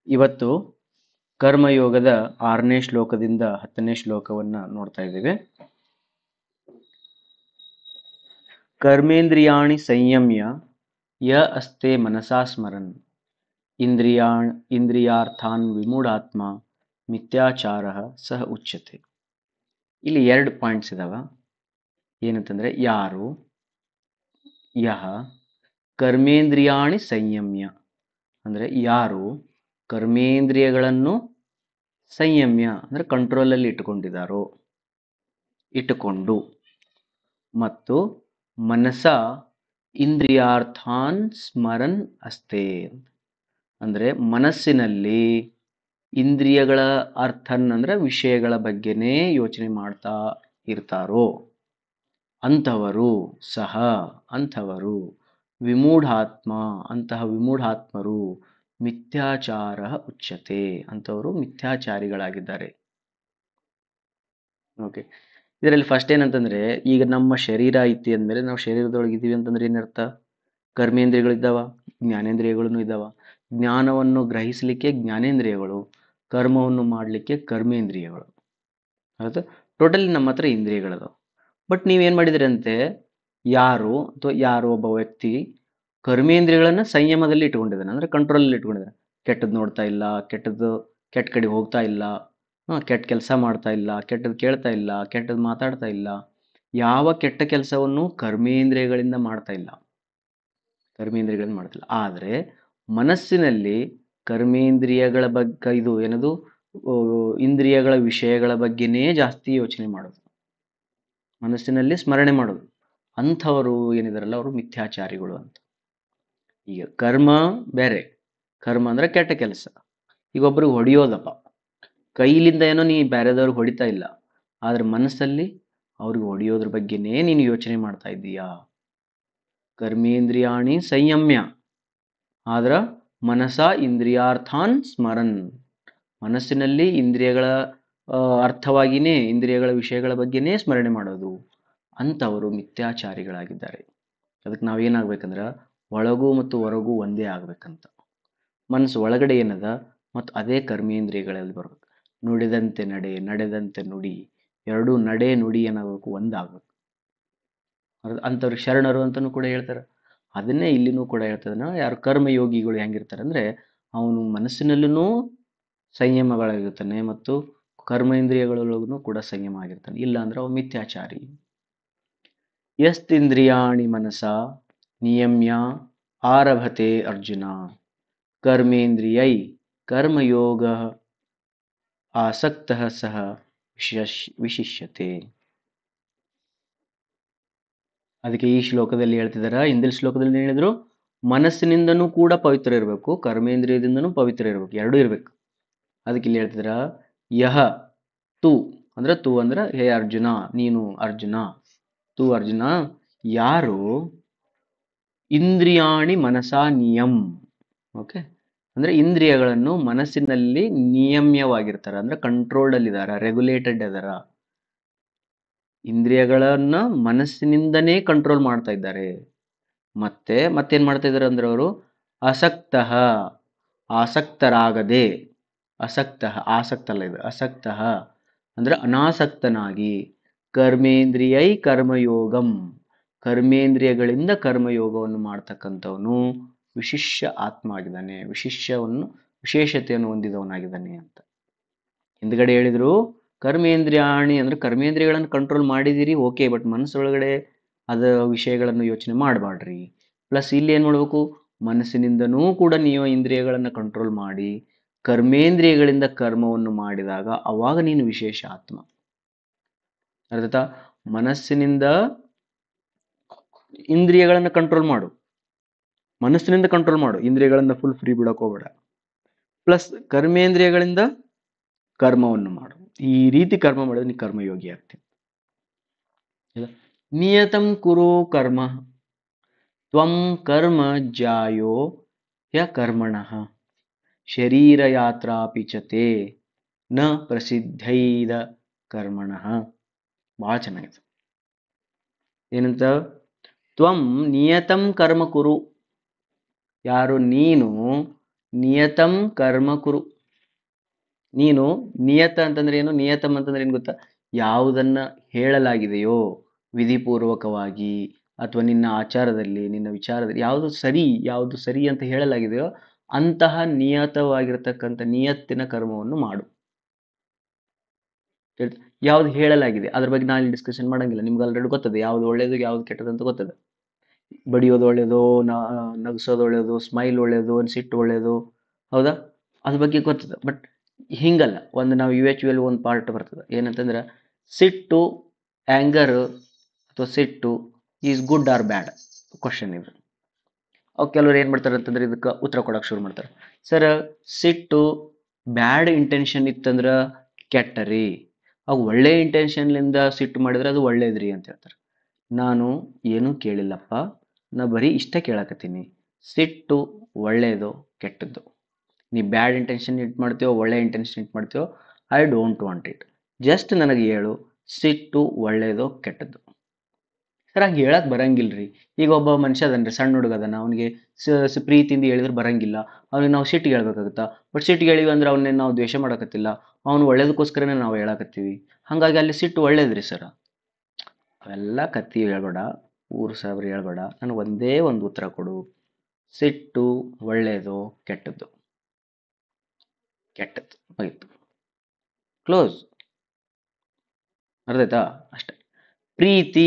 ಇವತ್ತು ಕರ್ಮಯೋಗದ 6ನೇ ಶ್ಲೋಕದಿಂದ 10ನೇ ಶ್ಲೋಕವನ್ನ ನೋಡ್ತಾ ಇದ್ದೇವೆ. ಕರ್ಮೇಂದ್ರಿಯಾಣಿ ಸಂಯಮ್ಯ ಯ ಅಸ್ತೆ ಮನಸಾ ಸ್ಮರನ್ ಇಂದ್ರಿಯಾರ್ಥಾನ್ ವಿಮೂಢಾತ್ಮ ಮಿಥ್ಯಾಚಾರ ಸಹ ಉಚ್ಯತೆ. ಇಲ್ಲಿ 2 ಪಾಯಿಂಟ್ಸ್ ಇದಾವ. ಏನಂತಂದ್ರೆ ಯಾರು ಯಹ ಕರ್ಮೇಂದ್ರಿಯಾಣಿ ಸಂಯಮ್ಯ ಅಂದ್ರೆ ಯಾರು ಕರ್ಮೇಂದ್ರಿಯಗಳನ್ನು ಸಂಯಮ್ಯ ಅಂದ್ರೆ ಕಂಟ್ರೋಲಲ್ಲಿ ಇಟ್ಟುಕೊಂಡು ಮತ್ತು ಮನಸ ಇಂದ್ರಿಯಾರ್ಥಾನ್ ಸ್ಮರನ್ ಅಸ್ತೆ ಅಂದ್ರೆ ಮನಸ್ಸಿನಲ್ಲಿ ಇಂದ್ರಿಯಗಳ ಅರ್ಥನ್ ಅಂದ್ರೆ ವಿಷಯಗಳ ಬಗ್ಗೆನೇ ಯೋಚನೆ ಮಾಡ್ತಾ ಇರ್ತಾರೋ ಅಂಥವರು ವಿಮೂಢಾತ್ಮ ಅಂತಹ ವಿಮೂಢಾತ್ಮರು ಮಿಥ್ಯಾಚಾರ ಉಚ್ಯತೆ ಅಂಥವರು ಮಿಥ್ಯಾಚಾರಿಗಳಾಗಿದ್ದಾರೆ. ಓಕೆ, ಇದರಲ್ಲಿ ಫಸ್ಟ್ ಏನಂತಂದ್ರೆ ಈಗ ನಮ್ಮ ಶರೀರ ಐತಿ ಅಂದಮೇಲೆ ನಾವು ಶರೀರದೊಳಗೆ ಇದೀವಿ ಅಂತಂದ್ರೆ ಏನರ್ಥ? ಕರ್ಮೇಂದ್ರಿಯಗಳಿದ್ದಾವ, ಜ್ಞಾನೇಂದ್ರಿಯಗಳನ್ನು ಇದ್ದಾವ. ಜ್ಞಾನವನ್ನು ಗ್ರಹಿಸಲಿಕ್ಕೆ ಜ್ಞಾನೇಂದ್ರಿಯಗಳು, ಕರ್ಮವನ್ನು ಮಾಡಲಿಕ್ಕೆ ಕರ್ಮೇಂದ್ರಿಯಗಳು. ಹೌದು, ಟೋಟಲಿ ನಮ್ಮ ಹತ್ರ ಇಂದ್ರಿಯಗಳದಾವ. ಬಟ್ ನೀವೇನ್ ಮಾಡಿದ್ರಂತೆ, ಯಾರೋ ಒಬ್ಬ ವ್ಯಕ್ತಿ ಕರ್ಮೇಂದ್ರಿಯಗಳನ್ನ ಸಂಯಮದಲ್ಲಿ ಇಟ್ಕೊಂಡಿದ್ದಾನೆ ಅಂದ್ರೆ ಕಂಟ್ರೋಲಲ್ಲಿ ಇಟ್ಕೊಂಡಿದ್ದಾನೆ. ಕೆಟ್ಟದ್ದು ನೋಡ್ತಾ ಇಲ್ಲ, ಕೆಟ್ಟ ಕಡೆ ಹೋಗ್ತಾ ಇಲ್ಲ, ಕೆಟ್ಟ ಕೆಲಸ ಮಾಡ್ತಾ ಇಲ್ಲ, ಕೆಟ್ಟದ್ದು ಕೇಳ್ತಾ ಇಲ್ಲ, ಕೆಟ್ಟದ್ದು ಮಾತಾಡ್ತಾ ಇಲ್ಲ. ಯಾವ ಕೆಟ್ಟ ಕೆಲಸವನ್ನು ಕರ್ಮೇಂದ್ರಿಯಗಳಿಂದ ಮಾಡ್ತಾ ಇಲ್ಲ. ಆದ್ರೆ ಮನಸ್ಸಿನಲ್ಲಿ ಕರ್ಮೇಂದ್ರಿಯಗಳ ಬಗ್ಗೆ ಇಂದ್ರಿಯಗಳ ವಿಷಯಗಳ ಬಗ್ಗೆನೇ ಜಾಸ್ತಿ ಯೋಚನೆ ಮಾಡೋದು, ಮನಸ್ಸಿನಲ್ಲಿ ಸ್ಮರಣೆ ಮಾಡೋದು. ಅಂಥವರು ಏನಿದಾರಲ್ಲ ಅವರು ಮಿಥ್ಯಾಚಾರಿಗಳು ಅಂತ. ಈಗ ಕರ್ಮ ಬೇರೆ, ಕರ್ಮ ಅಂದ್ರೆ ಕೆಟ್ಟ ಕೆಲಸ. ಈಗ ಒಬ್ರಿಗೆ ಹೊಡೆಯೋದಪ್ಪ, ಕೈಲಿಂದ ಏನೋ ನೀ ಬೇರೆದವ್ರಿಗೆ ಹೊಡಿತಾ ಇಲ್ಲ, ಆದ್ರೆ ಮನಸ್ಸಲ್ಲಿ ಅವ್ರಿಗೆ ಹೊಡೆಯೋದ್ರ ಬಗ್ಗೆನೇ ನೀನು ಯೋಚನೆ ಮಾಡ್ತಾ ಇದ್ದೀಯಾ. ಕರ್ಮೇಂದ್ರಿಯಾಣಿ ಸಂಯಮ್ಯ ಆದ್ರ ಮನಸ ಇಂದ್ರಿಯಾರ್ಥಾನ್ ಸ್ಮರನ್, ಮನಸ್ಸಿನಲ್ಲಿ ಇಂದ್ರಿಯಗಳ ಅರ್ಥವಾಗಿನೇ ಇಂದ್ರಿಯಗಳ ವಿಷಯಗಳ ಬಗ್ಗೆನೇ ಸ್ಮರಣೆ ಮಾಡೋದು. ಅಂಥವರು ಮಿಥ್ಯಾಚಾರಿಗಳಾಗಿದ್ದಾರೆ. ಅದಕ್ಕೆ ನಾವೇನಾಗ್ಬೇಕಂದ್ರ ಒಳಗೂ ಮತ್ತು ಹೊರಗೂ ಒಂದೇ ಆಗ್ಬೇಕಂತ. ಮನಸ್ಸು ಒಳಗಡೆ ಏನದ ಮತ್ತು ಅದೇ ಕರ್ಮೇಂದ್ರಿಯಗಳಲ್ಲಿ ಬರ್ಬೇಕು. ನುಡಿದಂತೆ ನಡೆ, ನಡೆದಂತೆ ನುಡಿ, ಎರಡೂ ನಡೆ ನುಡಿ ಏನಾಗಬೇಕು, ಒಂದಾಗಬೇಕು. ಅಂಥವ್ರಿಗೆ ಶರಣರು ಅಂತಲೂ ಕೂಡ ಹೇಳ್ತಾರೆ. ಅದನ್ನೇ ಇಲ್ಲಿನೂ ಕೂಡ ಹೇಳ್ತದನ. ಯಾರು ಕರ್ಮಯೋಗಿಗಳು ಹೆಂಗಿರ್ತಾರೆ ಅಂದ್ರೆ ಅವನು ಮನಸ್ಸಿನಲ್ಲೂ ಸಂಯಮಗಳಾಗಿರ್ತಾನೆ ಮತ್ತು ಕರ್ಮೇಂದ್ರಿಯಗಳೊಳಗೂ ಕೂಡ ಸಂಯಮ ಆಗಿರ್ತಾನೆ. ಇಲ್ಲ ಅಂದ್ರೆ ಅವ ಮಿಥ್ಯಾಚಾರಿ. ಯಸ್ತಿಂದ್ರಿಯಾಣಿ ಮನಸ ನಿಯಮ್ಯ ಆರಭತೆ ಅರ್ಜುನ ಕರ್ಮೇಂದ್ರಿಯೈ ಕರ್ಮಯೋಗ ಆಸಕ್ತಃ ಸಹ ವಿಶಿಷ್ಯತೆ. ಅದಕ್ಕೆ ಈ ಶ್ಲೋಕದಲ್ಲಿ ಹೇಳ್ತಿದಾರ. ಹಿಂದಿನ ಶ್ಲೋಕದಲ್ಲಿ ಹೇಳಿದ್ರು ಮನಸ್ಸಿನಿಂದನೂ ಕೂಡ ಪವಿತ್ರ ಇರಬೇಕು, ಕರ್ಮೇಂದ್ರಿಯದಿಂದನೂ ಪವಿತ್ರ ಇರಬೇಕು, ಎರಡೂ ಇರಬೇಕು. ಅದಕ್ಕೆ ಇಲ್ಲಿ ಹೇಳ್ತಿದಾರ ಯಹ ತು ಅಂದ್ರೆ ಹೇ ಅರ್ಜುನ, ನೀನು ಅರ್ಜುನ, ತು ಅರ್ಜುನ, ಯಾರು ಇಂದ್ರಿಯಾಣಿ ಮನಸಾ ನಿಯಮ್, ಓಕೆ, ಅಂದ್ರೆ ಇಂದ್ರಿಯಗಳನ್ನು ಮನಸ್ಸಿನಲ್ಲಿ ನಿಯಮ್ಯವಾಗಿರ್ತಾರ ಅಂದ್ರೆ ಕಂಟ್ರೋಲ್ಡ್ ಅಲ್ಲಿದಾರ, ರೆಗ್ಯುಲೇಟೆಡ್ ಅದರ. ಇಂದ್ರಿಯಗಳನ್ನ ಮನಸ್ಸಿನಿಂದನೇ ಕಂಟ್ರೋಲ್ ಮಾಡ್ತಾ ಇದ್ದಾರೆ. ಮತ್ತೇನ್ ಮಾಡ್ತಾ ಇದ್ದಾರೆ ಅಂದ್ರೆ ಅವರು ಆಸಕ್ತರಾಗದೆ, ಆಸಕ್ತ ಅಂದ್ರೆ ಅನಾಸಕ್ತನಾಗಿ, ಕರ್ಮೇಂದ್ರಿಯೈ ಕರ್ಮಯೋಗಂ, ಕರ್ಮೇಂದ್ರಿಯಗಳಿಂದ ಕರ್ಮಯೋಗವನ್ನು ಮಾಡ್ತಕ್ಕಂಥವನು ವಿಶಿಷ್ಯ ಆತ್ಮ ಆಗಿದ್ದಾನೆ, ವಿಶೇಷತೆಯನ್ನು ಹೊಂದಿದವನಾಗಿದ್ದಾನೆ ಅಂತ. ಹಿಂದ್ಗಡೆ ಹೇಳಿದ್ರು ಕರ್ಮೇಂದ್ರಿಯಾಣಿ ಅಂದ್ರೆ ಕರ್ಮೇಂದ್ರಿಯಗಳನ್ನು ಕಂಟ್ರೋಲ್ ಮಾಡಿದಿರಿ, ಓಕೆ, ಬಟ್ ಮನಸ್ಸೊಳಗಡೆ ಅದ ವಿಷಯಗಳನ್ನು ಯೋಚನೆ ಮಾಡಬಾಡ್ರಿ. ಪ್ಲಸ್ ಇಲ್ಲಿ ಏನ್ ಮಾಡ್ಬೇಕು, ಮನಸ್ಸಿನಿಂದನೂ ಕೂಡ ನೀವು ಇಂದ್ರಿಯಗಳನ್ನು ಕಂಟ್ರೋಲ್ ಮಾಡಿ ಕರ್ಮೇಂದ್ರಿಯಗಳಿಂದ ಕರ್ಮವನ್ನು ಮಾಡಿದಾಗ ಅವಾಗ ನೀನು ವಿಶೇಷ ಆತ್ಮ. ಅರ್ಥ? ಮನಸ್ಸಿನಿಂದ ಇಂದ್ರಿಯಗಳನ್ನ ಕಂಟ್ರೋಲ್ ಮಾಡು, ಮನಸ್ಸಿನಿಂದ ಕಂಟ್ರೋಲ್ ಮಾಡು, ಇಂದ್ರಿಯಗಳನ್ನ ಫುಲ್ ಫ್ರೀ ಬಿಡಕ್ ಹೋಗ್ಬೇಡ. ಪ್ಲಸ್ ಕರ್ಮೇಂದ್ರಿಯಗಳಿಂದ ಕರ್ಮವನ್ನು ಮಾಡು. ಈ ರೀತಿ ಕರ್ಮ ಮಾಡಿದ್ರೆ ನೀ ಕರ್ಮಯೋಗಿ ಆಗ್ತೀನಿ. ನಿಯತಂ ಕುರು ಕರ್ಮ ತ್ವಂ ಕರ್ಮ ಜಾಯೋ ಯ ಕರ್ಮಣಃ ಶರೀರ ಯಾತ್ರಾ ಪಿಚತೆ ನ ಪ್ರಸಿದ್ಧೈದ ಕರ್ಮಣಃ. ಬಹಳ ಚೆನ್ನಾಗಿದೆ. ಏನಂತ? ತ್ವಂ ನಿಯತಂ ಕರ್ಮ ಕುರು, ಯಾರು ನೀನು ನಿಯತಂ ಕರ್ಮ ಕುರು. ನೀನು ನಿಯತ ಅಂತಂದ್ರೆ ಏನು, ನಿಯತಂ ಅಂತಂದ್ರೆ ಏನು ಗೊತ್ತಾ? ಯಾವುದನ್ನ ಹೇಳಲಾಗಿದೆಯೋ ವಿಧಿಪೂರ್ವಕವಾಗಿ ಅಥವಾ ನಿನ್ನ ಆಚಾರದಲ್ಲಿ, ನಿನ್ನ ವಿಚಾರದಲ್ಲಿ ಯಾವುದು ಸರಿ ಅಂತ ಹೇಳಲಾಗಿದೆಯೋ ಅಂತಹ ನಿಯತವಾಗಿರ್ತಕ್ಕಂಥ ನಿಯತ್ತಿನ ಕರ್ಮವನ್ನು ಮಾಡು. ಯಾವ್ದು ಹೇಳಲಾಗಿದೆ ಅದ್ರ ಬಗ್ಗೆ ನಾನು ಡಿಸ್ಕಷನ್ ಮಾಡಂಗಿಲ್ಲ, ನಿಮ್ಗೆ ಆಲ್ರೆಡಿ ಗೊತ್ತದೆ ಯಾವ್ದು ಒಳ್ಳೇದು ಯಾವ್ದು ಕೆಟ್ಟದ್ದು ಅಂತ ಗೊತ್ತದೆ. ಬಡಿಯೋದು ಒಳ್ಳೇದು, ನಗಿಸೋದು ಒಳ್ಳೇದು, ಸ್ಮೈಲ್ ಒಳ್ಳೇದು, ಸಿಟ್ಟು ಒಳ್ಳೇದು, ಹೌದಾ? ಅದ್ರ ಬಗ್ಗೆ ಗೊತ್ತದೆ. ಬಟ್ ಹಿಂಗಲ್ಲ, ಒಂದು ನಾವು ಯು ಎಚ್ ವಿ ಒಂದು ಪಾರ್ಟ್ ಬರ್ತದೆ ಏನಂತಂದ್ರೆ ಸಿಟ್ಟು, ಆ್ಯಂಗರ್ ಅಥವಾ ಸಿಟ್ಟು is good or bad question ಇದು. ಅವು ಕೆಲವ್ರು ಏನು ಮಾಡ್ತಾರೆ ಅಂತಂದ್ರೆ ಇದಕ್ಕೆ ಉತ್ತರ ಕೊಡೋಕೆ ಶುರು ಮಾಡ್ತಾರೆ. ಸರ್, ಸಿಟ್ಟು ಬ್ಯಾಡ್ ಇಂಟೆನ್ಷನ್ ಇತ್ತಂದ್ರೆ ಕೆಟ್ಟರಿ, ಅವು ಒಳ್ಳೆ ಇಂಟೆನ್ಷನ್ಲಿಂದ ಸಿಟ್ಟು ಮಾಡಿದ್ರೆ ಅದು ಒಳ್ಳೇದ್ರಿ ಅಂತ ಹೇಳ್ತಾರೆ. ನಾನು ಏನೂ ಕೇಳಿಲ್ಲಪ್ಪ, ನಾ ಬರೀ ಇಷ್ಟ ಕೇಳಕತ್ತೀನಿ. ಸಿಟ್ಟು ಒಳ್ಳೆಯದು ಕೆಟ್ಟದ್ದು? ನೀ ಬ್ಯಾಡ್ ಇಂಟೆನ್ಷನ್ ಇಟ್ ಮಾಡ್ತೀವೋ ಒಳ್ಳೆ ಇಂಟೆನ್ಷನ್ ಇಟ್ ಮಾಡ್ತೀವೋ, I don't want it. Just ನನಗೆ ಹೇಳು, ಸಿಟ್ಟು ಒಳ್ಳೆಯದೋ ಕೆಟ್ಟದ್ದು? ಸರ್, ಹಂಗೆ ಹೇಳಕ್ಕೆ ಬರಂಗಿಲ್ರಿ. ಈಗ ಒಬ್ಬ ಮನುಷ್ಯ ಅದನ್ರಿ, ಸಣ್ಣ ಹುಡುಗ ಅದನ್ನ, ಅವನಿಗೆ ಪ್ರೀತಿಯಿಂದ ಹೇಳಿದ್ರೆ ಬರಂಗಿಲ್ಲ, ಅವ್ನಿಗೆ ನಾವು ಸಿಟ್ಟಿಗೆ ಹೇಳ್ಬೇಕಾಗುತ್ತಾ? ಬಟ್ ಸಿಟ್ಟಿಗೆ ಹೇಳಿವಿ ಅಂದ್ರೆ ಅವನ್ನೇನು ನಾವು ದ್ವೇಷ ಮಾಡಕತ್ತಿಲ್ಲ, ಅವ್ನು ಒಳ್ಳೇದಕ್ಕೋಸ್ಕರನೇ ನಾವು ಹೇಳಕತ್ತೀವಿ. ಹಾಗಾಗಿ ಅಲ್ಲಿ ಸಿಟ್ಟು ಒಳ್ಳೇದ್ರಿ ಸರ್. ಅವೆಲ್ಲ ಕತ್ತಿ ಹೇಳ್ಬೇಡ, ಊರು ಸಾಬ್ರಿ ಹೇಳ್ಬೇಡ, ನನಗೆ ಒಂದೇ ಒಂದು ಉತ್ತರ ಕೊಡು. ಸಿಟ್ಟು ಒಳ್ಳೆಯದು ಕೆಟ್ಟದ್ದು? ಕೆಟ್ಟದ್ದು. ಹೋಯ್ತು, ಕ್ಲೋಸ್. ಅರ್ಧಾಯ್ತಾ? ಅಷ್ಟೇ. ಪ್ರೀತಿ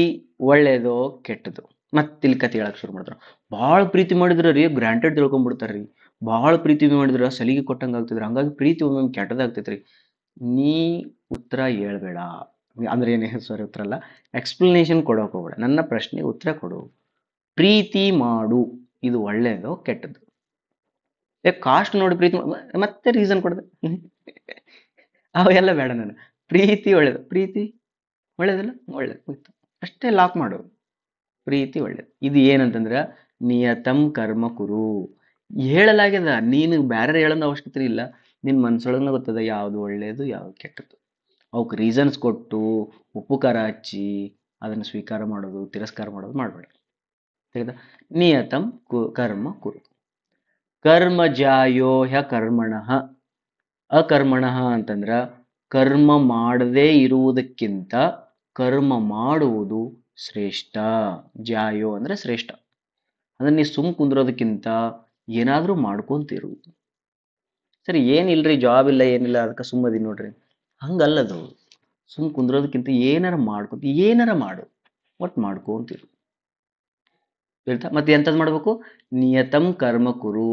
ಒಳ್ಳೇದೋ ಕೆಟ್ಟದ್ದು? ಮತ್ತೆ ಇಲ್ಲಿ ಕತೆ ಹೇಳಕ್ ಶುರು ಮಾಡ್ತಾರೆ. ಭಾಳ ಪ್ರೀತಿ ಮಾಡಿದ್ರೆ ರೀ ಗ್ರಾಂಟೆಡ್ ತಿಳ್ಕೊಂಡ್ಬಿಡ್ತಾರ್ರಿ. ಭಾಳ ಪ್ರೀತಿ ಮಾಡಿದ್ರೆ ಸಲಿಗೆ ಕೊಟ್ಟಂಗೆ ಆಗ್ತದ್ರಿ, ಹಂಗಾಗಿ ಪ್ರೀತಿ ಒಮ್ಮೊಮ್ಮೆ ಕೆಟ್ಟದಾಗ್ತೈತ್ರಿ. ನೀ ಉತ್ತರ ಹೇಳ್ಬೇಡ, ಅಂದ್ರೆ ಏನೇ ಸಾರಿ ಉತ್ತರ ಅಲ್ಲ, ಎಕ್ಸ್ಪ್ಲನೇಷನ್ ಕೊಡೋಕೆ ಹೋಗ್ಬೇಡ, ನನ್ನ ಪ್ರಶ್ನೆಗೆ ಉತ್ತರ ಕೊಡು. ಪ್ರೀತಿ ಮಾಡು, ಇದು ಒಳ್ಳೇದೋ ಕೆಟ್ಟದ್ದು? ಕಾಸ್ಟ್ ನೋಡಿ ಪ್ರೀತಿ ಮತ್ತೆ ರೀಸನ್ ಕೊಡದೆ ಅವೆಲ್ಲ ಬೇಡ. ನಾನು ಪ್ರೀತಿ ಒಳ್ಳೇದು, ಪ್ರೀತಿ ಒಳ್ಳೇದಲ್ಲ, ಒಳ್ಳೇದು ಹೋಯ್ತು ಅಷ್ಟೇ, ಲಾಕ್ ಮಾಡು. ಪ್ರೀತಿ ಒಳ್ಳೇದು. ಇದು ಏನಂತಂದ್ರೆ ನಿಯತಂ ಕರ್ಮ ಕುರು. ಹೇಳಲಾಗ್ಯದ, ನೀನು ಬೇರೆ ಹೇಳೋದು ಅವಶ್ಯಕತೆ ಇಲ್ಲ, ನಿನ್ನ ಮನ್ಸೊಳಗನ ಗೊತ್ತದ ಯಾವುದು ಒಳ್ಳೇದು ಯಾವುದು ಕೆಟ್ಟದ್ದು. ಅವಕ್ಕೆ ರೀಸನ್ಸ್ ಕೊಟ್ಟು ಉಪ್ಪು ಖಾರ ಹಚ್ಚಿ ಅದನ್ನು ಸ್ವೀಕಾರ ಮಾಡೋದು ತಿರಸ್ಕಾರ ಮಾಡೋದು ಮಾಡಬೇಡ. ನಿಯತಂ ಕರ್ಮ ಕುರು. ಕರ್ಮ ಜಾಯೋ ಹ್ಯ ಕರ್ಮಣಃ. ಅಕರ್ಮಣಃ ಅಂತಂದ್ರ ಕರ್ಮ ಮಾಡದೇ ಇರುವುದಕ್ಕಿಂತ ಕರ್ಮ ಮಾಡುವುದು ಶ್ರೇಷ್ಠ. ಜಾಯೋ ಅಂದ್ರೆ ಶ್ರೇಷ್ಠ. ಅಂದ್ರೆ ನೀ ಸುಮ್ ಕುಂದ್ರೋದಕ್ಕಿಂತ ಏನಾದ್ರೂ ಮಾಡ್ಕೊಂತಿರುವುದು. ಸರಿ, ಏನಿಲ್ರಿ, ಜಾಬ್ ಇಲ್ಲ ಏನಿಲ್ಲ ಅದಕ್ಕೆ ಸುಮ್ಮದಿ ನೋಡ್ರಿ, ಹಂಗಲ್ಲದು. ಸುಮ್ ಕುಂದ್ರೋದಕ್ಕಿಂತ ಏನಾರ ಮಾಡು, ಒಟ್ಟು ಮಾಡ್ಕೊಂತಿರು. ಹೇಳ್ತಾ ಮತ್ತೆ ಎಂಥದ್ದು ಮಾಡಬೇಕು? ನಿಯತಂ ಕರ್ಮ ಕುರು.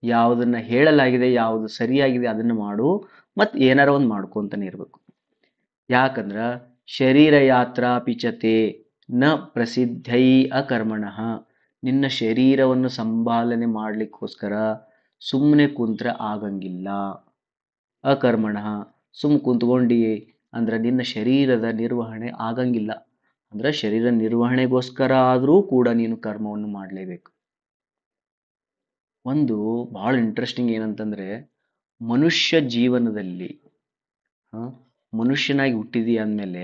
ಯಾವುದನ್ನ ಹೇಳಲಾಗಿದೆ, ಯಾವುದು ಸರಿಯಾಗಿದೆ ಅದನ್ನು ಮಾಡು, ಮತ್ತು ಏನಾರ ಒಂದು ಮಾಡ್ಕೊಂತಾನೆ ಇರಬೇಕು. ಯಾಕಂದ್ರ ಶರೀರ ಯಾತ್ರಾ ಪಿಚತೆ ನ ಪ್ರಸಿದ್ಧೈ ಅಕರ್ಮಣಃ. ನಿನ್ನ ಶರೀರವನ್ನು ಸಂಭಾಲನೆ ಮಾಡ್ಲಿಕ್ಕೋಸ್ಕರ ಸುಮ್ಮನೆ ಕುಂತ್ರೆ ಆಗಂಗಿಲ್ಲ. ಅಕರ್ಮಣಃ, ಸುಮ್ ಕುಂತ್ಕೊಂಡಿ ಅಂದ್ರೆ ನಿನ್ನ ಶರೀರದ ನಿರ್ವಹಣೆ ಆಗಂಗಿಲ್ಲ. ಅಂದ್ರೆ ಶರೀರ ನಿರ್ವಹಣೆಗೋಸ್ಕರ ಆದರೂ ಕೂಡ ನೀನು ಕರ್ಮವನ್ನು ಮಾಡಲೇಬೇಕು. ಒಂದು ಬಹಳ ಇಂಟ್ರೆಸ್ಟಿಂಗ್ ಏನಂತಂದ್ರೆ, ಮನುಷ್ಯ ಜೀವನದಲ್ಲಿ ಮನುಷ್ಯನಾಗಿ ಹುಟ್ಟಿದಿ ಅಂದಮೇಲೆ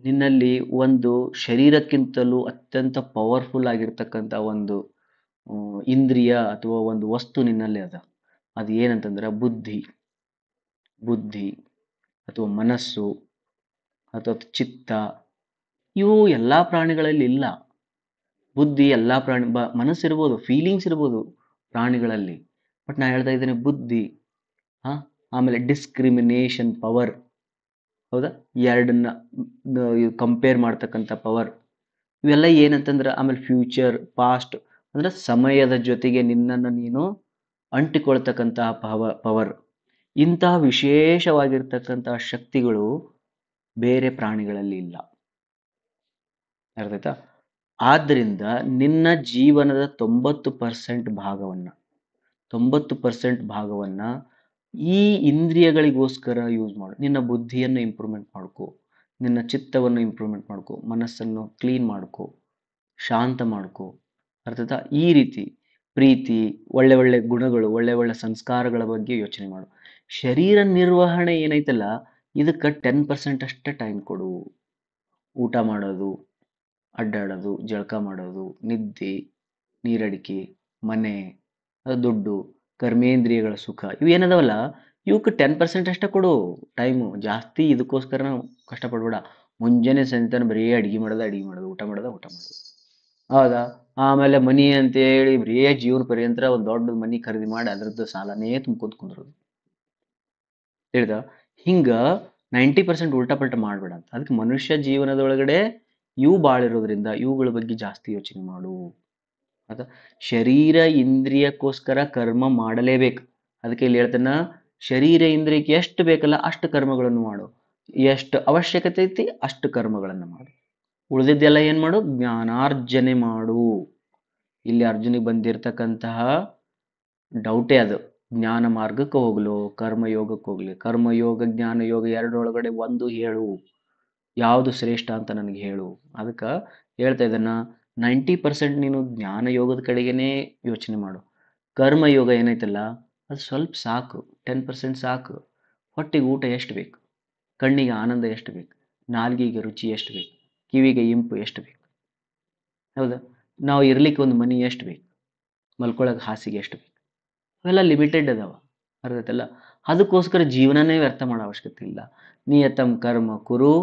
ನಿನ್ನಲ್ಲಿ ಒಂದು ಶರೀರಕ್ಕಿಂತಲೂ ಅತ್ಯಂತ ಪವರ್ಫುಲ್ ಆಗಿರ್ತಕ್ಕಂಥ ಒಂದು ಇಂದ್ರಿಯ ಅಥವಾ ಒಂದು ವಸ್ತು ನಿನ್ನಲ್ಲಿ ಅದ. ಅದು ಏನಂತಂದ್ರೆ ಬುದ್ಧಿ ಅಥವಾ ಮನಸ್ಸು ಅಥವಾ ಚಿತ್ತ. ಇವು ಎಲ್ಲ ಪ್ರಾಣಿಗಳಲ್ಲಿ ಇಲ್ಲ. ಬುದ್ಧಿ ಎಲ್ಲ ಮನಸ್ಸಿರ್ಬೋದು, ಫೀಲಿಂಗ್ಸ್ ಇರ್ಬೋದು ಪ್ರಾಣಿಗಳಲ್ಲಿ, ಬಟ್ ನಾ ಹೇಳ್ತಾ ಇದ್ದೇನೆ ಬುದ್ಧಿ. ಆಮೇಲೆ ಡಿಸ್ಕ್ರಿಮಿನೇಷನ್ ಪವರ್, ಹೌದಾ, ಎರಡನ್ನ ಕಂಪೇರ್ ಮಾಡ್ತಕ್ಕಂಥ ಪವರ್, ಇವೆಲ್ಲ ಏನಂತಂದ್ರೆ, ಆಮೇಲೆ ಫ್ಯೂಚರ್ ಪಾಸ್ಟ್ ಅಂದ್ರೆ ಸಮಯದ ಜೊತೆಗೆ ನಿನ್ನನ್ನು ನೀನು ಅಂಟಿಕೊಳ್ತಕ್ಕಂತಹ ಪವರ್. ಇಂತಹ ವಿಶೇಷವಾಗಿರ್ತಕ್ಕಂತಹ ಶಕ್ತಿಗಳು ಬೇರೆ ಪ್ರಾಣಿಗಳಲ್ಲಿ ಇಲ್ಲ. ಅರ್ಥಾಯ್ತಾ? ಆದ್ದರಿಂದ ನಿನ್ನ ಜೀವನದ 90% ಭಾಗವನ್ನ ಈ ಇಂದ್ರಿಯಗಳಿಗೋಸ್ಕರ ಯೂಸ್ ಮಾಡು. ನಿನ್ನ ಬುದ್ಧಿಯನ್ನು ಇಂಪ್ರೂವ್ಮೆಂಟ್ ಮಾಡ್ಕೋ, ನಿನ್ನ ಚಿತ್ತವನ್ನು ಇಂಪ್ರೂವ್ಮೆಂಟ್ ಮಾಡ್ಕೋ, ಮನಸ್ಸನ್ನು ಕ್ಲೀನ್ ಮಾಡ್ಕೋ, ಶಾಂತ ಮಾಡ್ಕೋ. ಅರ್ಥಾಯ್ತಾ? ಈ ರೀತಿ ಪ್ರೀತಿ, ಒಳ್ಳೆ ಒಳ್ಳೆ ಗುಣಗಳು, ಒಳ್ಳೆ ಒಳ್ಳೆ ಸಂಸ್ಕಾರಗಳ ಬಗ್ಗೆ ಯೋಚನೆ ಮಾಡು. ಶರೀರ ನಿರ್ವಹಣೆ ಏನೈತಲ್ಲ, ಇದಕ್ಕೆ 10% ಅಷ್ಟೇ ಟೈಮ್ ಕೊಡು. ಊಟ ಮಾಡೋದು, ಅಡ್ಡಾಡೋದು, ಜಳಕ ಮಾಡೋದು, ನಿದ್ದೆ, ನೀರಡಿಕೆ, ಮನೆ, ದುಡ್ಡು, ಕರ್ಮೇಂದ್ರಿಯಗಳ ಸುಖ ಇವು ಏನದವಲ್ಲ ಇವಕ್ಕೆ 10% ಅಷ್ಟೇ ಕೊಡು ಟೈಮು. ಜಾಸ್ತಿ ಇದಕ್ಕೋಸ್ಕರ ನಾವು ಕಷ್ಟಪಡ್ಬೇಡ. ಮುಂಜಾನೆ ಸಂತಾನ ಬರೀ ಅಡಿಗೆ ಮಾಡೋದು ಊಟ ಮಾಡೋದು. ಹೌದಾ? ಆಮೇಲೆ ಮನಿ ಅಂತೇಳಿ ಬರೀ ಜೀವನ ಪರ್ಯಂತರ ಒಂದು ದೊಡ್ಡ ಮನಿ ಖರೀದಿ ಮಾಡಿ ಅದ್ರದ್ದು ಸಾಲನೇ ತುಂಬ್ಕೊಂತ ಕುಂದ್ರೋದು. ತಿಳಿದ? ಹಿಂಗ 90% ಉಲ್ಟಾ ಪಲ್ಟಾ ಮಾಡ್ಬೇಡ ಅಂತ. ಅದಕ್ಕೆ ಮನುಷ್ಯ ಜೀವನದೊಳಗಡೆ ಇವು ಭಾಳ ಇರೋದ್ರಿಂದ ಇವುಗಳ ಬಗ್ಗೆ ಜಾಸ್ತಿ ಯೋಚನೆ ಮಾಡು. ಆಯ್ತಾ? ಶರೀರ ಇಂದ್ರಿಯಕ್ಕೋಸ್ಕರ ಕರ್ಮ ಮಾಡಲೇಬೇಕು. ಅದಕ್ಕೆ ಇಲ್ಲಿ ಹೇಳ್ತಾನ, ಶರೀರ ಇಂದ್ರಿಯಕ್ಕೆ ಎಷ್ಟು ಬೇಕಲ್ಲ ಅಷ್ಟು ಕರ್ಮಗಳನ್ನು ಮಾಡು. ಎಷ್ಟು ಅವಶ್ಯಕತೆ ಐತಿ ಅಷ್ಟು ಕರ್ಮಗಳನ್ನು ಮಾಡು. ಉಳಿದಿದ್ದೆಲ್ಲ ಏನ್ ಮಾಡು? ಜ್ಞಾನಾರ್ಜನೆ ಮಾಡು. ಇಲ್ಲಿ ಅರ್ಜುನಿಗೆ ಬಂದಿರತಕ್ಕಂತಹ ಡೌಟೇ ಅದು. ಜ್ಞಾನ ಮಾರ್ಗಕ್ಕೆ ಹೋಗ್ಲು ಕರ್ಮಯೋಗಕ್ಕೆ ಹೋಗ್ಲಿ. ಕರ್ಮಯೋಗ ಜ್ಞಾನ ಯೋಗ ಎರಡರೊಳಗಡೆ ಒಂದು ಹೇಳು, ಯಾವುದು ಶ್ರೇಷ್ಠ ಅಂತ ನನಗೆ ಹೇಳು. ಅದಕ್ಕೆ ಹೇಳ್ತಾ ಇದನ್ನ 90% ನೀನು ಜ್ಞಾನ ಯೋಗದ ಕಡೆಗೇನೆ ಯೋಚನೆ ಮಾಡು. ಕರ್ಮಯೋಗ ಏನೈತಲ್ಲ ಅದು ಸ್ವಲ್ಪ ಸಾಕು, 10% ಸಾಕು. ಹೊಟ್ಟೆಗೆ ಊಟ ಎಷ್ಟು ಬೇಕು, ಕಣ್ಣಿಗೆ ಆನಂದ ಎಷ್ಟು ಬೇಕು, ನಾಲ್ಗಿಗೆ ರುಚಿ ಎಷ್ಟು ಬೇಕು, ಕಿವಿಗೆ ಇಂಪು ಎಷ್ಟು ಬೇಕು. ಹೌದಾ? ನಾವು ಇರ್ಲಿಕ್ಕೆ ಒಂದು ಮನಿ ಎಷ್ಟು ಬೇಕು, ಮಲ್ಕೊಳಕ್ಕೆ ಹಾಸಿಗೆ ಎಷ್ಟು ಬೇಕು, ಅವೆಲ್ಲ ಲಿಮಿಟೆಡ್ ಅದಾವ. ಅರ್ಥೈತಲ್ಲ? ಅದಕ್ಕೋಸ್ಕರ ಜೀವನನೇ ವ್ಯರ್ಥ ಮಾಡೋ ಅವಶ್ಯಕತೆ ಇಲ್ಲ. ನಿಯತಂ ಕರ್ಮ ಕುರು,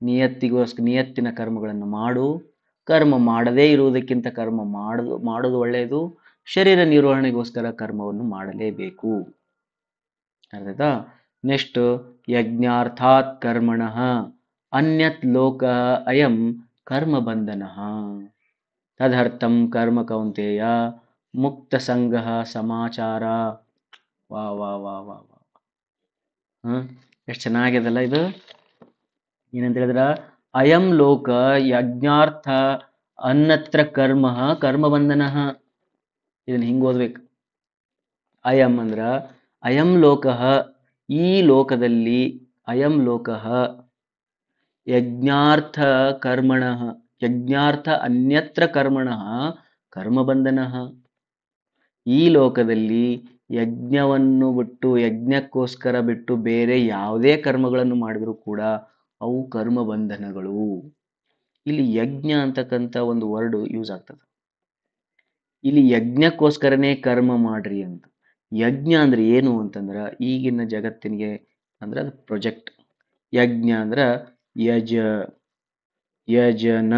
ನಿಯತ್ತಿನ ಕರ್ಮಗಳನ್ನು ಮಾಡು. ಕರ್ಮ ಮಾಡದೇ ಇರುವುದಕ್ಕಿಂತ ಕರ್ಮ ಮಾಡೋದು ಒಳ್ಳೆಯದು. ಶರೀರ ನಿರ್ವಹಣೆಗೋಸ್ಕರ ಕರ್ಮವನ್ನು ಮಾಡಲೇಬೇಕು. ಅರ್ಥಾಯ್ತಾ? ನೆಕ್ಸ್ಟ್, ಯಜ್ಞಾರ್ಥಾತ್ ಕರ್ಮಣಃ ಅನ್ಯತ್ ಲೋಕ ಅಯಂ ಕರ್ಮ ಬಂಧನಃ ತದರ್ಥಂ ಕರ್ಮ ಕೌಂತೆಯ ಮುಕ್ತ ಸಂಘ ಸಮಾಚಾರ. ವಾ ವಾ ವಾ ವಾ ವಾ ಎಷ್ಟು ಚೆನ್ನಾಗಿದೆಲ್ಲ ಇದು. ಏನಂತ ಹೇಳಿದ್ರ, ಅಯಂ ಲೋಕ ಯಜ್ಞಾರ್ಥ ಅನ್ನತ್ರ ಕರ್ಮ ಕರ್ಮಬಂಧನ. ಇದನ್ನ ಹಿಂಗ್ ಓದ್ಬೇಕು. ಅಯಂ ಅಂದ್ರ ಅಯಂ ಲೋಕ, ಈ ಲೋಕದಲ್ಲಿ, ಅಯಂ ಲೋಕ ಯಜ್ಞಾರ್ಥ ಕರ್ಮಣ, ಯಜ್ಞಾರ್ಥ ಅನ್ಯತ್ರ ಕರ್ಮಣ ಕರ್ಮಬಂಧನ. ಈ ಲೋಕದಲ್ಲಿ ಯಜ್ಞವನ್ನು ಬಿಟ್ಟು, ಯಜ್ಞಕ್ಕೋಸ್ಕರ ಬಿಟ್ಟು ಬೇರೆ ಯಾವುದೇ ಕರ್ಮಗಳನ್ನು ಮಾಡಿದರೂ ಕೂಡ ಅವು ಕರ್ಮ ಬಂಧನಗಳು. ಇಲ್ಲಿ ಯಜ್ಞ ಅಂತಕ್ಕಂಥ ಒಂದು ವರ್ಡ್ ಯೂಸ್ ಆಗ್ತದೆ. ಇಲ್ಲಿ ಯಜ್ಞಕ್ಕೋಸ್ಕರನೇ ಕರ್ಮ ಮಾಡ್ರಿ ಅಂತ. ಯಜ್ಞ ಅಂದ್ರೆ ಏನು ಅಂತಂದ್ರ ಈಗಿನ ಜಗತ್ತಿನಿಗೆ ಅಂದ್ರೆ ಅದು ಪ್ರೊಜೆಕ್ಟ್. ಯಜ್ಞ ಅಂದ್ರ ಯಜನ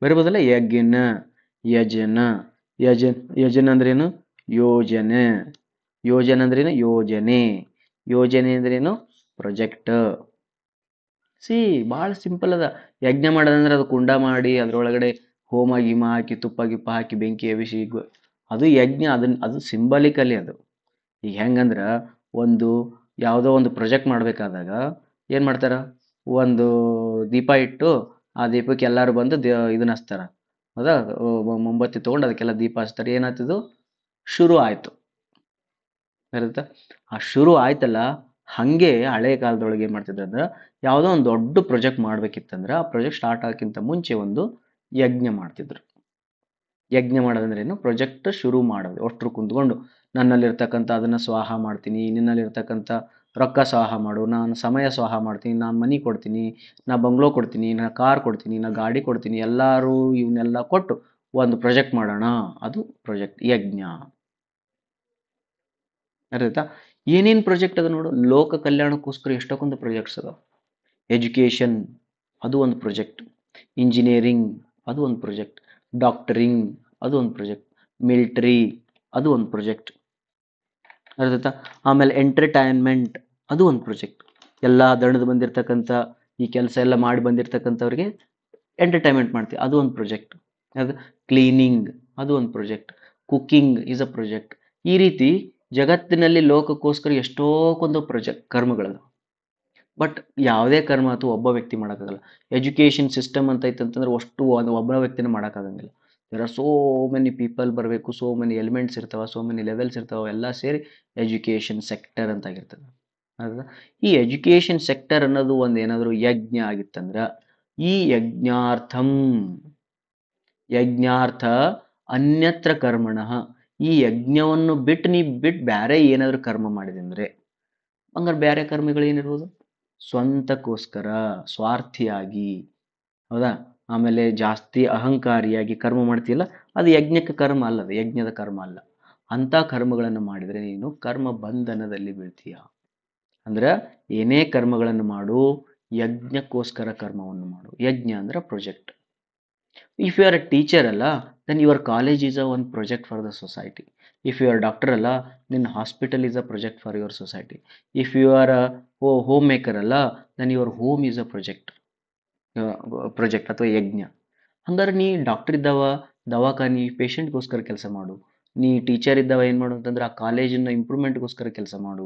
ಬರಬಹುದಲ್ಲ, ಯಜ್ಞ ಯಜನ. ಯಜನ ಅಂದ್ರೇನು? ಯೋಜನೆ. ಯೋಜನೆ ಅಂದ್ರೇನು? ಯೋಜನೆ. ಯೋಜನೆ ಅಂದ್ರೇನು? ಪ್ರೊಜೆಕ್ಟ್. ಭಾಳ ಸಿಂಪಲ್ ಅದ. ಯಜ್ಞ ಮಾಡೋದಂದ್ರೆ ಅದು ಕುಂಡ ಮಾಡಿ ಅದ್ರೊಳಗಡೆ ಹೋಮ ಗಿಮ ಹಾಕಿ ತುಪ್ಪ ಗಿಪ್ಪ ಹಾಕಿ ಬೆಂಕಿ ಎಬಿಸಿ ಅದು ಯಜ್ಞ. ಅದು ಸಿಂಬಲಿಕಲಿ ಅದು. ಈಗ ಹೆಂಗಂದ್ರ ಒಂದು ಯಾವುದೋ ಒಂದು ಪ್ರೊಜೆಕ್ಟ್ ಮಾಡಬೇಕಾದಾಗ ಏನು ಮಾಡ್ತಾರ, ಒಂದು ದೀಪ ಇಟ್ಟು ಆ ದೀಪಕ್ಕೆ ಎಲ್ಲರೂ ಬಂದು ಇದನ್ನ ಹಚ್ತಾರ. ಹೌದಾ? ಮೊಂಬತ್ತಿ ತೊಗೊಂಡು ಅದಕ್ಕೆಲ್ಲ ದೀಪ ಹಚ್ತಾರೆ. ಏನಾಯ್ತದು? ಶುರು ಆಯ್ತು. ಬರುತ್ತಾ? ಆ ಶುರು ಆಯ್ತಲ್ಲ, ಹಂಗೆ ಹಳೆ ಕಾಲದೊಳಗೆ ಏನು ಮಾಡ್ತಿದ್ರು ಅಂದ್ರೆ, ಯಾವುದೋ ಒಂದು ದೊಡ್ಡ ಪ್ರೊಜೆಕ್ಟ್ ಮಾಡ್ಬೇಕಿತ್ತಂದ್ರೆ ಆ ಪ್ರೊಜೆಕ್ಟ್ ಸ್ಟಾರ್ಟ್ ಆಗೋಕ್ಕಿಂತ ಮುಂಚೆ ಒಂದು ಯಜ್ಞ ಮಾಡ್ತಿದ್ರು. ಯಜ್ಞ ಮಾಡೋದಂದ್ರೆ ಏನು? ಪ್ರೊಜೆಕ್ಟ್ ಶುರು ಮಾಡೋದು. ಅಷ್ಟರು ಕುಂತ್ಕೊಂಡು ನನ್ನಲ್ಲಿರ್ತಕ್ಕಂಥ ಅದನ್ನ ಸ್ವಾಹ ಮಾಡ್ತೀನಿ, ನಿನ್ನಲ್ಲಿರ್ತಕ್ಕಂಥ ರೊಕ್ಕ ಸ್ವಾಹ ಮಾಡು, ನಾನು ಸಮಯ ಸ್ವಾಹ ಮಾಡ್ತೀನಿ, ನಾನು ಮನಿ ಕೊಡ್ತೀನಿ, ನಾ ಬಂಗ್ಲೋ ಕೊಡ್ತೀನಿ, ನಾ ಕಾರ್ ಕೊಡ್ತೀನಿ, ನಾ ಗಾಡಿ ಕೊಡ್ತೀನಿ, ಎಲ್ಲರೂ ಇವನ್ನೆಲ್ಲ ಕೊಟ್ಟು ಒಂದು ಪ್ರೊಜೆಕ್ಟ್ ಮಾಡೋಣ. ಅದು ಪ್ರೊಜೆಕ್ಟ್ ಯಜ್ಞ. ಅರ್ಥಾಯ್ತಾ? ಏನೇನು ಪ್ರೊಜೆಕ್ಟ್ ಅದ ನೋಡು. ಲೋಕ ಕಲ್ಯಾಣಕ್ಕೋಸ್ಕರ ಎಷ್ಟೊಂದು ಪ್ರೊಜೆಕ್ಟ್ಸ್ ಅದಾವ. ಎಜುಕೇಷನ್ ಅದು ಒಂದು ಪ್ರೊಜೆಕ್ಟ್. ಇಂಜಿನಿಯರಿಂಗ್ ಅದು ಒಂದು ಪ್ರೊಜೆಕ್ಟ್. ಡಾಕ್ಟರಿಂಗ್ ಅದು ಒಂದು ಪ್ರೊಜೆಕ್ಟ್. ಮಿಲಿಟರಿ ಅದು ಒಂದು ಪ್ರೊಜೆಕ್ಟ್. ಅರ್ಥಾಯ್ತಾ? ಆಮೇಲೆ ಎಂಟರ್ಟೈನ್ಮೆಂಟ್ ಅದು ಒಂದು ಪ್ರೊಜೆಕ್ಟ್. ಎಲ್ಲ ದಣದು ಬಂದಿರತಕ್ಕಂಥ ಈ ಕೆಲಸ ಎಲ್ಲ ಮಾಡಿ ಬಂದಿರತಕ್ಕಂಥವ್ರಿಗೆ ಎಂಟರ್ಟೈನ್ಮೆಂಟ್ ಮಾಡ್ತೀವಿ, ಅದು ಒಂದು ಪ್ರೊಜೆಕ್ಟ್. ಅದು ಕ್ಲೀನಿಂಗ್ ಅದು ಒಂದು project. Cooking is a project. ಈ ರೀತಿ ಜಗತ್ತಿನಲ್ಲಿ ಲೋಕಕ್ಕೋಸ್ಕರ ಎಷ್ಟೊಂದು ಕರ್ಮಗಳದ. ಬಟ್ ಯಾವುದೇ ಕರ್ಮ ಅಥವಾ ಒಬ್ಬ ವ್ಯಕ್ತಿ ಮಾಡೋಕ್ಕಾಗಲ್ಲ. ಎಜುಕೇಷನ್ ಸಿಸ್ಟಮ್ ಅಂತ ಐತಂತಂದ್ರೆ ಅಷ್ಟು ಒಬ್ಬ ವ್ಯಕ್ತಿನ ಮಾಡೋಕ್ಕಾಗಂಗಿಲ್ಲ. There are so many people ಬರಬೇಕು, ಸೋ ಮೆನಿ ಎಲಿಮೆಂಟ್ಸ್ ಇರ್ತಾವ, ಸೋ ಮೆನಿ ಲೆವೆಲ್ಸ್ ಇರ್ತಾವ, ಎಲ್ಲ ಸೇರಿ ಎಜುಕೇಷನ್ ಸೆಕ್ಟರ್ ಅಂತ ಆಗಿರ್ತದೆ. ಹೌದಾ? ಈ ಎಜುಕೇಷನ್ ಸೆಕ್ಟರ್ ಅನ್ನೋದು ಒಂದು ಏನಾದರೂ ಯಜ್ಞ ಆಗಿತ್ತಂದ್ರೆ, ಈ ಯಜ್ಞಾರ್ಥ ಅನ್ಯತ್ರ ಕರ್ಮಣ, ಈ ಯಜ್ಞವನ್ನು ಬಿಟ್ಟು ಬೇರೆ ಏನಾದರೂ ಕರ್ಮ ಮಾಡಿದೆ ಅಂದ್ರೆ, ಹಂಗಾರೆ ಬೇರೆ ಕರ್ಮಗಳು ಏನಿರ್ಬೋದು? ಸ್ವಂತಕ್ಕೋಸ್ಕರ ಸ್ವಾರ್ಥಿಯಾಗಿ, ಹೌದಾ? ಆಮೇಲೆ ಜಾಸ್ತಿ ಅಹಂಕಾರಿಯಾಗಿ ಕರ್ಮ ಮಾಡ್ತೀಯಲ್ಲ, ಅದು ಯಜ್ಞಕ್ಕೆ ಕರ್ಮ ಅಲ್ಲ, ಅದು ಯಜ್ಞದ ಕರ್ಮ ಅಲ್ಲ. ಅಂಥ ಕರ್ಮಗಳನ್ನು ಮಾಡಿದರೆ ನೀನು ಕರ್ಮ ಬಂಧನದಲ್ಲಿ ಬೀಳ್ತೀಯ. ಅಂದ್ರೆ ಏನೇ ಕರ್ಮಗಳನ್ನು ಮಾಡು, ಯಜ್ಞಕ್ಕೋಸ್ಕರ ಕರ್ಮವನ್ನು ಮಾಡು. ಯಜ್ಞ ಅಂದ್ರೆ project. If you are a teacher ಅಲ್ಲ, then your college is a one project for the society. If you are doctor ಅಲ್ಲ, ನಿನ್ನ hospital is a project for your society. If you are a homemaker ಅಲ್ಲ, then your home is a project ಅಥವಾ ಯಜ್ಞ. ಹಂಗಾರೆ ನೀ doctor ಇದ್ದಾವ ದವಾಖಾನಿ ಪೇಷಂಟ್ಗೋಸ್ಕರ ಕೆಲಸ ಮಾಡು. ನೀ ಟೀಚರ್ ಇದ್ದಾವ ಏನು ಮಾಡು ಅಂತಂದ್ರೆ ಆ ಕಾಲೇಜಿನ ಇಂಪ್ರೂವ್ಮೆಂಟ್ಗೋಸ್ಕರ ಕೆಲಸ ಮಾಡು.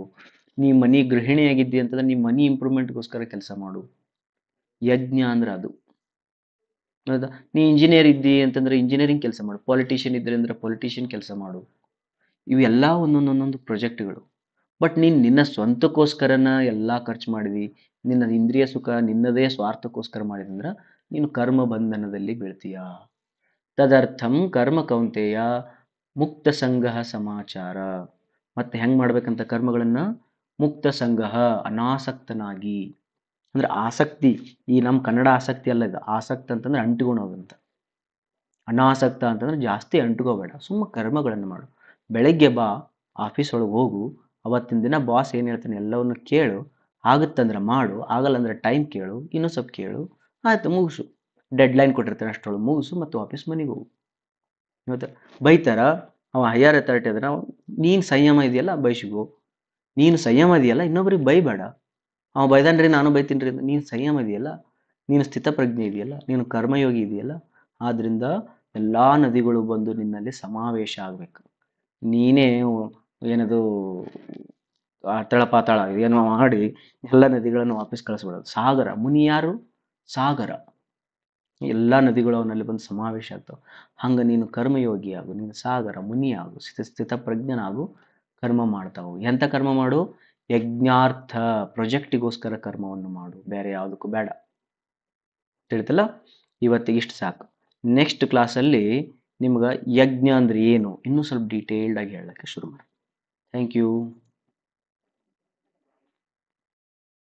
ನೀ ಮನಿ ಗೃಹಿಣಿಯಾಗಿದ್ದಿ ಅಂತಂದ್ರೆ ನೀ ಮನಿ ಇಂಪ್ರೂವ್ಮೆಂಟ್ಗೋಸ್ಕರ ಕೆಲಸ ಮಾಡು. ಯಜ್ಞ ಅಂದ್ರೆ ಅದು. ಹೌದಾ? ನೀ ಇಂಜಿನಿಯರ್ ಇದ್ದಿ ಅಂತಂದ್ರೆ ಇಂಜಿನಿಯರಿಂಗ್ ಕೆಲಸ ಮಾಡು. ಪಾಲಿಟಿಷಿಯನ್ ಇದ್ದರೆ ಅಂದ್ರೆ ಪಾಲಿಟಿಷಿಯನ್ ಕೆಲಸ ಮಾಡು. ಇವೆಲ್ಲ ಒಂದೊಂದೊಂದೊಂದು ಪ್ರೊಜೆಕ್ಟ್ಗಳು. ಬಟ್ ನೀನು ನಿನ್ನ ಸ್ವಂತಕ್ಕೋಸ್ಕರನ ಎಲ್ಲ ಖರ್ಚು ಮಾಡಿದಿ, ನಿನ್ನ ಇಂದ್ರಿಯ ಸುಖ ನಿನ್ನದೇ ಸ್ವಾರ್ಥಕ್ಕೋಸ್ಕರ ಮಾಡಿದಂದ್ರೆ ನೀನು ಕರ್ಮ ಬಂಧನದಲ್ಲಿ ಬೀಳ್ತೀಯ. ತದರ್ಥಂ ಕರ್ಮ ಕೌಂತೆಯ ಮುಕ್ತ ಸಂಘ ಸಮಾಚಾರ. ಮತ್ತೆ ಹೆಂಗೆ ಮಾಡ್ಬೇಕಂತ ಕರ್ಮಗಳನ್ನು? ಮುಕ್ತ ಸಂಘ, ಅನಾಸಕ್ತನಾಗಿ. ಅಂದ್ರೆ ಆಸಕ್ತಿ, ಈ ನಮ್ಮ ಕನ್ನಡ ಆಸಕ್ತಿ ಅಲ್ಲ ಇದು. ಆಸಕ್ತ ಅಂತಂದ್ರೆ ಅಂಟುಕೊಳ್ಳೋದಂತ. ಅನಾಸಕ್ತ ಅಂತಂದ್ರೆ ಜಾಸ್ತಿ ಅಂಟುಕೋಬೇಡ, ಸುಮ್ಮ ಕರ್ಮಗಳನ್ನು ಮಾಡು. ಬೆಳಗ್ಗೆ ಬಾ, ಆಫೀಸ್ ಒಳಗೆ ಹೋಗು, ಅವತ್ತಿನ ದಿನ ಬಾಸ್ ಏನು ಹೇಳ್ತಾನೆ ಎಲ್ಲವನ್ನು ಕೇಳು. ಆಗುತ್ತಂದ್ರೆ ಮಾಡು, ಆಗಲ್ಲ ಅಂದ್ರೆ ಟೈಮ್ ಕೇಳು, ಇನ್ನೂ ಸ್ವಲ್ಪ ಕೇಳು, ಆಯ್ತು ಮುಗಿಸು. ಡೆಡ್ಲೈನ್ ಕೊಟ್ಟಿರ್ತಾನೆ ಅಷ್ಟೊಳಗೆ ಮುಗಿಸು ಮತ್ತು ವಾಪಸ್ ಮನೆಗೆ ಹೋಗು. ಇವತ್ತು ಬೈತಾರ, ಅವ ಹೈಯರ್ ಅಥಾರಿಟಿ ಅದರ, ನೀನು ಸಂಯಮ ಇದೆಯಲ್ಲ ಬೈಸಿಗೋ. ನೀನು ಸಂಯಮ ಇದೆಯಲ್ಲ ಇನ್ನೊಬ್ರಿಗೆ ಬೈಬೇಡ. ಅವ ಬೈದಾನ್ರಿ ನಾನು ಬೈತೀನಿ ರೀ, ನೀನು ಸಂಯಮ ಇದೆಯಲ್ಲ, ನೀನು ಸ್ಥಿತಪ್ರಜ್ಞೆ ಇದೆಯಲ್ಲ, ನೀನು ಕರ್ಮಯೋಗಿ ಇದೆಯಲ್ಲ, ಆದ್ದರಿಂದ ಎಲ್ಲ ನದಿಗಳು ಬಂದು ನಿನ್ನಲ್ಲಿ ಸಮಾವೇಶ ಆಗಬೇಕು. ನೀನೇ ಏನದು ತಳ ಪಾತಾಳ ಏನೋ ಮಾಡಿ ಎಲ್ಲ ನದಿಗಳನ್ನು ವಾಪಸ್ ಕಳಿಸ್ಬಿಡೋದು. ಸಾಗರ, ಮುನಿ ಯಾರು? ಸಾಗರ. ಎಲ್ಲ ನದಿಗಳು ಅವನಲ್ಲಿ ಬಂದು ಸಮಾವೇಶ ಆಗ್ತಾವೆ. ಹಂಗೆ ನೀನು ಕರ್ಮಯೋಗಿ ಆಗು, ನೀನು ಸಾಗರ ಮುನಿ ಆಗು, ಸ್ಥಿತಪ್ರಜ್ಞನಾಗು, ಕರ್ಮ ಮಾಡ್ತಾವು. ಎಂಥ ಕರ್ಮ ಮಾಡು? ಯಜ್ಞಾರ್ಥ, ಪ್ರೊಜೆಕ್ಟಿಗೋಸ್ಕರ ಕರ್ಮವನ್ನು ಮಾಡು, ಬೇರೆ ಯಾವುದಕ್ಕೂ ಬೇಡ. ತಿಳಿತಲ್ಲ? ಇವತ್ತಿಗೆ ಇಷ್ಟು ಸಾಕು. ನೆಕ್ಸ್ಟ್ ಕ್ಲಾಸಲ್ಲಿ ನಿಮ್ಗೆ ಯಜ್ಞ ಅಂದ್ರೆ ಏನು ಇನ್ನೂ ಸ್ವಲ್ಪ ಡೀಟೇಲ್ಡ್ ಆಗಿ ಹೇಳಕ್ಕೆ ಶುರು ಮಾಡಿ. Thank you.